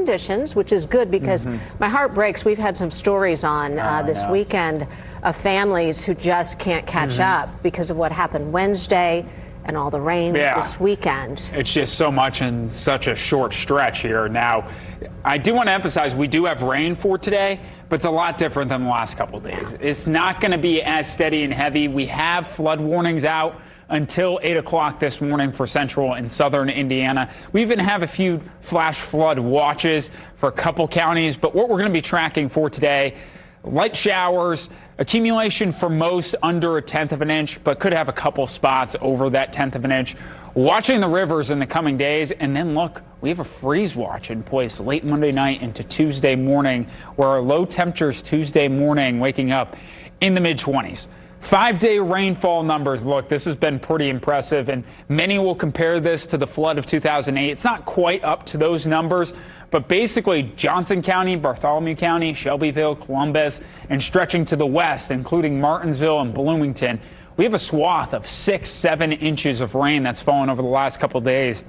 conditions, which is good because my heart breaks. We've had some stories on this weekend of families who just can't catch up because of what happened Wednesday and all the rain this weekend. It's just so much in such a short stretch here. Now, I do want to emphasize we do have rain for today, but it's a lot different than the last couple of days. It's not going to be as steady and heavy. We have flood warnings out until 8 o'clock this morning for central and southern Indiana. We even have a few flash flood watches for a couple counties, but what we're going to be tracking for today, light showers, accumulation for most under 1/10 of an inch, but could have a couple spots over that 1/10 of an inch. Watching the rivers in the coming days, and then look, we have a freeze watch in place late Monday night into Tuesday morning, where our low temperatures Tuesday morning waking up in the mid-20s. 5-day rainfall numbers, look, this has been pretty impressive, and many will compare this to the flood of 2008. It's not quite up to those numbers, but basically Johnson County, Bartholomew County, Shelbyville, Columbus, and stretching to the west, including Martinsville and Bloomington, we have a swath of 6-7 inches of rain that's fallen over the last couple of days,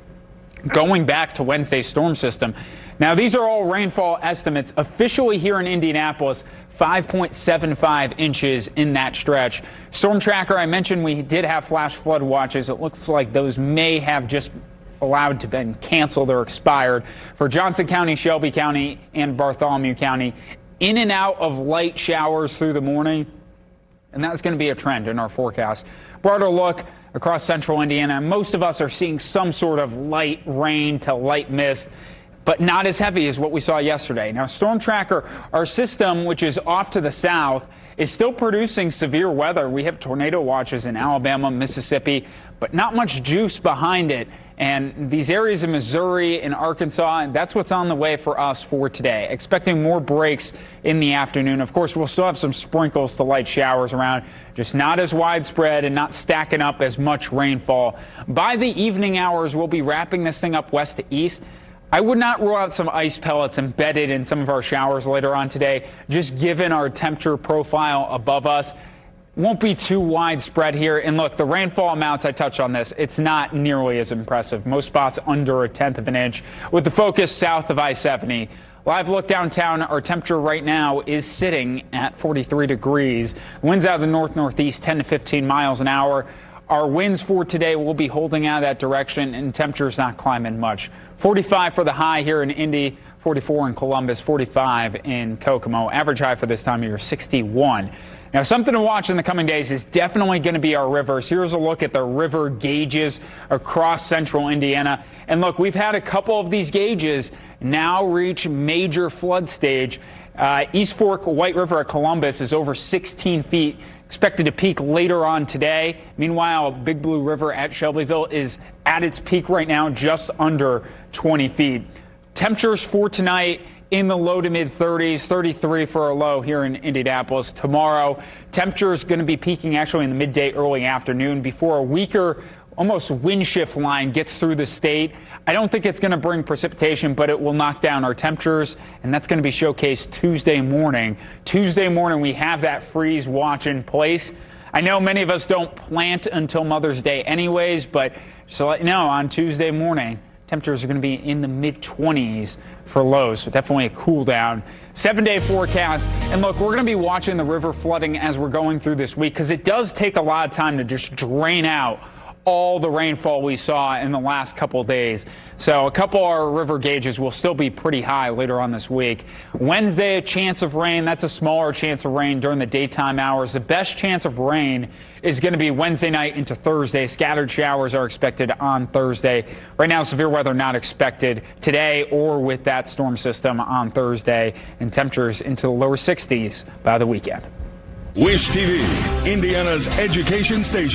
going back to Wednesday's storm system. Now, these are all rainfall estimates. Officially here in Indianapolis, 5.75 inches in that stretch. Storm Tracker, I mentioned we did have flash flood watches. It looks like those may have just allowed to been canceled or expired for Johnson County, Shelby County, and Bartholomew County. In and out of light showers through the morning, and that's going to be a trend in our forecast. Broader look across central Indiana. Most of us are seeing some sort of light rain to light mist, but not as heavy as what we saw yesterday. Now, Storm Tracker, our system, which is off to the south, is still producing severe weather. We have tornado watches in Alabama, Mississippi, but not much juice behind it. And these areas of Missouri and Arkansas, and that's what's on the way for us for today. Expecting more breaks in the afternoon. Of course, we'll still have some sprinkles to light showers around, just not as widespread and not stacking up as much rainfall. By the evening hours, we'll be wrapping this thing up west to east. I would not rule out some ice pellets embedded in some of our showers later on today, just given our temperature profile above us. Won't be too widespread here. And look, the rainfall amounts, I touched on this, it's not nearly as impressive. Most spots under 1/10 of an inch, with the focus south of I-70. Live look downtown, our temperature right now is sitting at 43 degrees. Winds out of the north-northeast, 10 to 15 miles an hour. Our winds for today will be holding out that direction, and temperature's not climbing much. 45 for the high here in Indy, 44 in Columbus, 45 in Kokomo. Average high for this time of year, 61. Now, something to watch in the coming days is definitely going to be our rivers. Here's a look at the river gauges across central Indiana. And look, we've had a couple of these gauges now reach major flood stage. East Fork White River at Columbus is over 16 feet, expected to peak later on today. Meanwhile, Big Blue River at Shelbyville is at its peak right now, just under 20 feet. Temperatures for tonight in the low to mid 30s, 33 for a low here in Indianapolis. Tomorrow, temperature is going to be peaking actually in the midday, early afternoon before a weaker, almost wind shift line gets through the state. I don't think it's going to bring precipitation, but it will knock down our temperatures, and that's going to be showcased Tuesday morning. Tuesday morning, we have that freeze watch in place. I know many of us don't plant until Mother's Day anyways, but just to let you know, on Tuesday morning, temperatures are going to be in the mid-20s for lows, so definitely a cool down. 7-day forecast. And look, we're going to be watching the river flooding as we're going through this week because it does take a lot of time to just drain out all the rainfall we saw in the last couple of days. So a couple of our river gauges will still be pretty high later on this week. Wednesday, a chance of rain. That's a smaller chance of rain during the daytime hours. The best chance of rain is going to be Wednesday night into Thursday. Scattered showers are expected on Thursday. Right now, severe weather not expected today or with that storm system on Thursday, and temperatures into the lower 60s by the weekend. Wish TV, Indiana's education station.